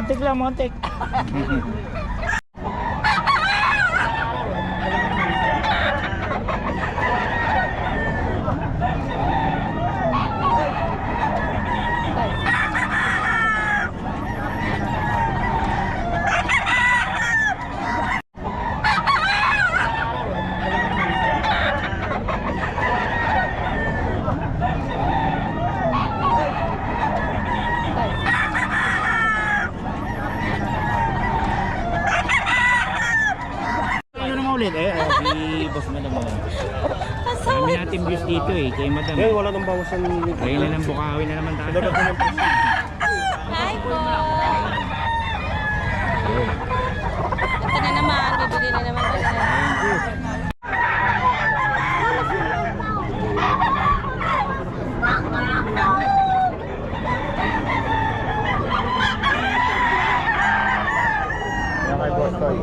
Montik lang, montik. Ulit si boss madam mo. Kami natin views dito kay madam. Wala nang bawasan. Ayun na lang, Bukawi na naman tayo. Hi po! Ito na naman, bibili na naman tayo. Kay boss Toy.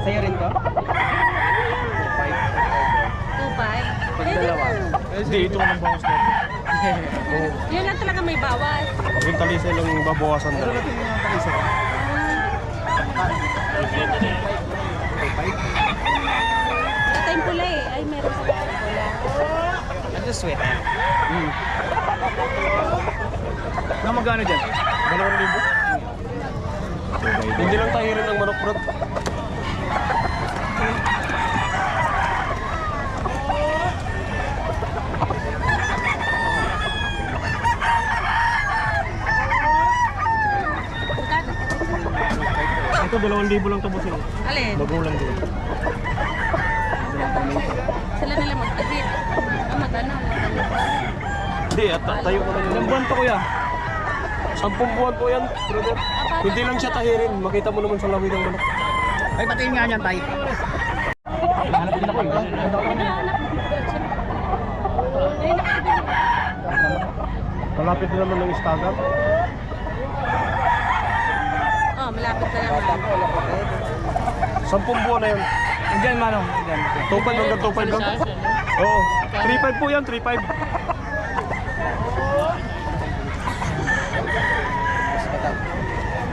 Sa'yo rin to? 2.5. Pag dalawa. Hindi, ito ang bawas na ito. Yun lang talaga may bawas. Pag yung talisay lang babawasan na. Ito yung pula Ay, meron sa pula. Ano sweat? Na magkano dyan? 2,000. Hindi lang tayo rin ng manok bro. Ito 2,000 lang tapusin. Alin? Bagong lang din. Sila nila magtahit. Magano? Hindi, at tayo ko lang. Ilang buwan to kuya? 10 buwan po yan, brother. Hindi lang siya tahirin. Makita mo naman sa lawi ng manok. Ay, patingin nga niyan tayo. Hanap din ako Malapit din naman ng istagat. Malapit na naman. 10 buwan na yun. Diyan, manong. Diyan. 2.5 hanggang 2.5 lang. Oo. 3.5 po yan, 3.5.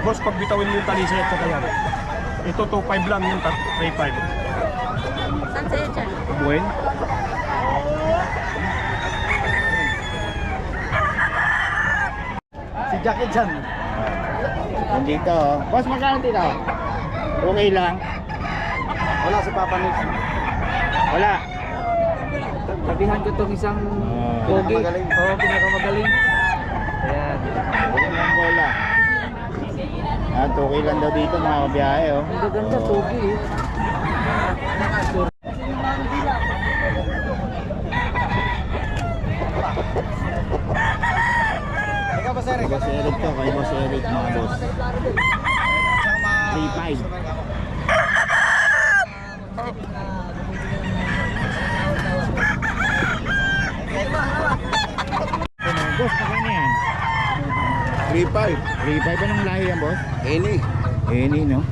Boss, pag bitawin mo yung talisay at saka yan. Ito 2.5 lang, yung 3.5. Saan sa'yo dyan? Buen? Si Jackie dyan. Nandito. Boss, magkano dito? Okay lang. Wala si Papa Nix. Wala. Sabihan ko itong isang pogi. Oo, pinakamagaling. Ayan. Ang bola. At okay lang daw dito mga kabiyahe Ang gaganda, pogi eh. Boss Eric to, kay Boss Eric mga boss. 3.5. Boss, magkano yan? 3.5. 3.5 anong lahi yan, boss? Any. Any, no?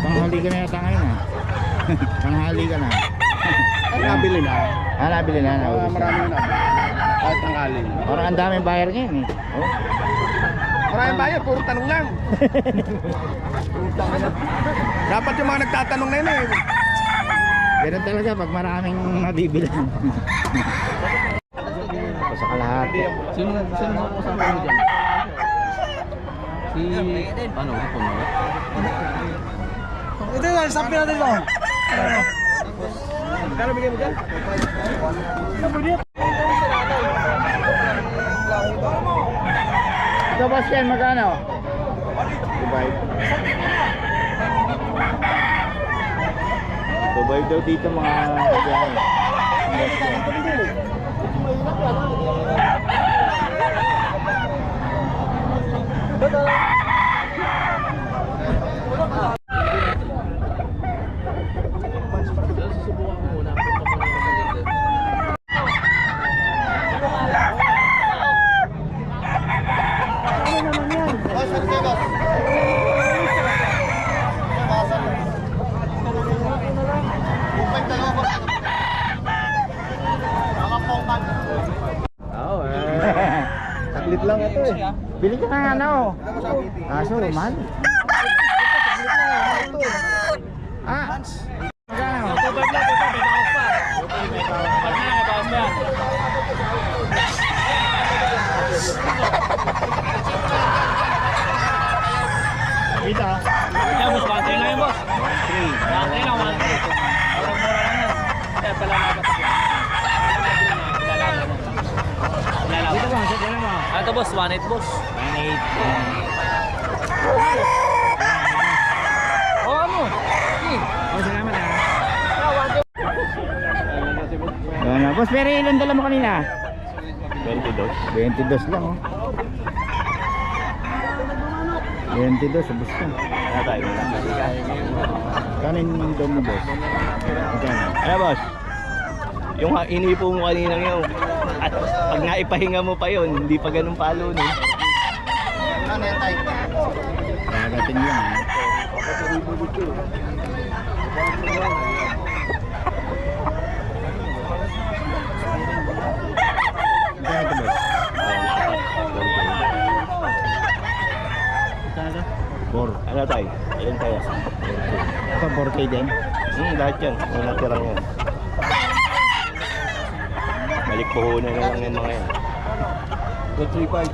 Panghali ka na yata ngayon, ha? Panghali ka na. Nabili na. Nabili na. Marami na. Kahit tanghalin. Parang ang daming buyer ngayon, eh. Oh. Maraming bayad, puro tanong lang. Dapat yung mga nagtatanong na yun eh. Ganun talaga pag maraming nabibilan. Sa kalahati. Sino mo kasama mo dyan? Si... Ano? Hapon mo? Ito na, sabi natin mo. Kano bigyan mo dyan? Ito, boss Ken, magkano? Dubai. Dubai daw dito mga kabiyahe. Boss Ken. Bili ka ng ano. Kaso, mahal. Ah, magkano? 2.5 lang, 2.5, may bawas pa. 2.5, may bawas pa. May bawas pa yan. Dito. Kaya boss, 1.3 lang yun boss. 1.3. 1.3 lang, 1.3. Murang-mura lang yan. Kaya pala nakatak yan. Dito ba? Sa dala mo? Ito boss, 1.8 boss. 1.8. Oo ano? Oh, salamat ha. Ano, boss, pero ilan dala mo kanina? 22. 22 lang oh. 22, ubos na. Ano tayo? Kanin yung dom mo, boss. Magkano? Ano boss? Yung inipo mo kaninang yun. At pag naipahinga mo pa yun, hindi pa ganun palo no. Kagatin lang ha. Magkano ito, boss? Magkano? 4. Ano tayo? Ilan tayo? Ito, 4K din. Lahat yan. Yung natirang yan. Balik puhunan na lang yung mga yan. 235.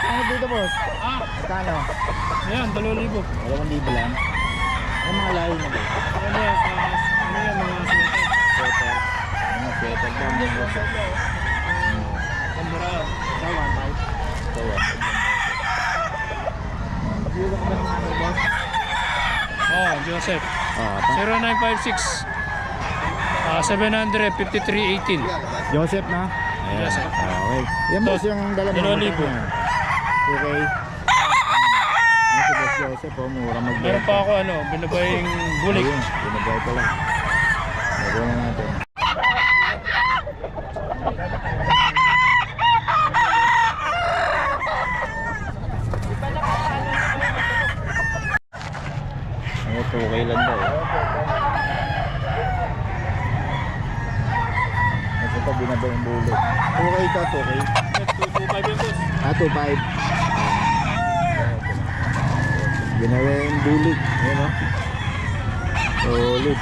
Ano dito, boss? Magkano? Ayan, 2,000. 2,000 lang. Ano mga lahi na, boss? Ano yan? Ano yan mga sweater? Sweater. Ano, sweater ba? Pambura. Ito, 1.5. Ito, 1.5. Bigyan ka ba ng ano, boss? Oh, Joseph. Ah, 0956 753.18. Joseph na? Ayan. Joseph. Okay. Yan, boss, yung dala mo. 2,000. Okay. Ano si boss Joseph, oh, mura Meron magbenta. pa ako ano, binabaying bulik. Ayun, binabay ko lang. Lagyan na natin. Ito, okay lang daw. Ito pa, binabay yung bulo. Okay ito, okay. 225 yung boss. 2.5. Binabay yung bulig. Ayan o. Solid.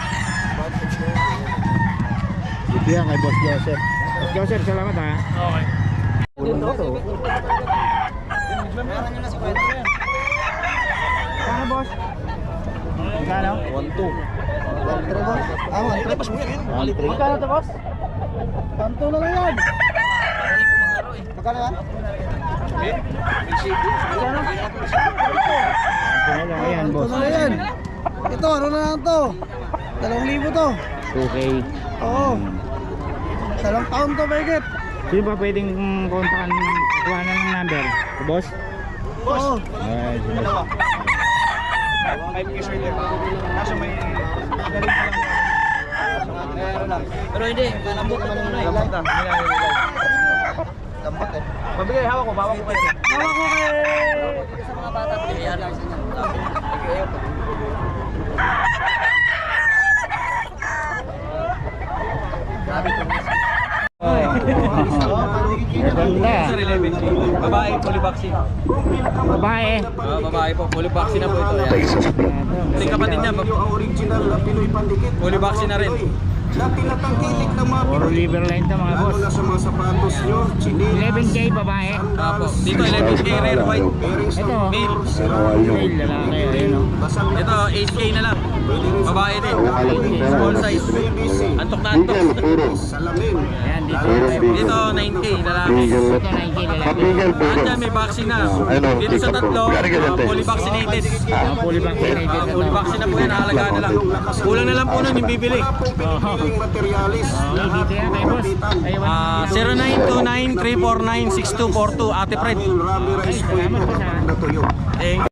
Ito yan kay Boss Joseph. Boss Joseph, salamat ha. Okay. Ulo to. Kano, boss? Kano? 1.2. 1.3, boss. 1.3. Magkano to, boss? 1.2 na lang yan. Magkano yan? Magkano lang yan, boss. Ano na yan? Ito, ano na lang to? 2,000 to. 2K. Oo. Dalawang taon to, Begit. Sino ba pwedeng kontakan, kuha na ng number? Si boss? Oo. Ay, sige. 5 years earlier. Kaso may galing pa lang. Pero hindi, malambot naman yung ano. Lambot na. Lambot eh. Mabigay, hawak ko, bawa ko kayo. Hawak ko kay... Sa mga bata, bigyan lang sa Maganda. 11K. Babae, fully vaccine. Babae. Babae po, fully vaccine na po ito. Ito yung kapatid niya, original na Pinoy Pandikit. fully vaccine na rin. Na tinatangkilik ng mga Puro Pinoy. liver line to mga boss. Lalo na sa mga sapatos nyo, chinil, 11K babae. Apo. Dito 11K rare white. bearings Ito. ng Male. Male, lalaki. Ayun o. basal na Ito 8K na lang. Babae din. Okay. Small size. Antok na antok. salamin. Ayan, dito. Dito 9K lalaki. Ito 9K lalaki. Andyan may vaccine na. Dito sa tatlo, fully vaccinated. Fully vaccinated na Fully to. vaccine na po yan, nakalagaan na lang. Kulang na lang po nun yung bibili. Piling materialis. Okay, dito yan kay boss. Ay, 0929-349-6242, Ate Fred. Rubberized po salamat ito po sa... na tuyo. Thank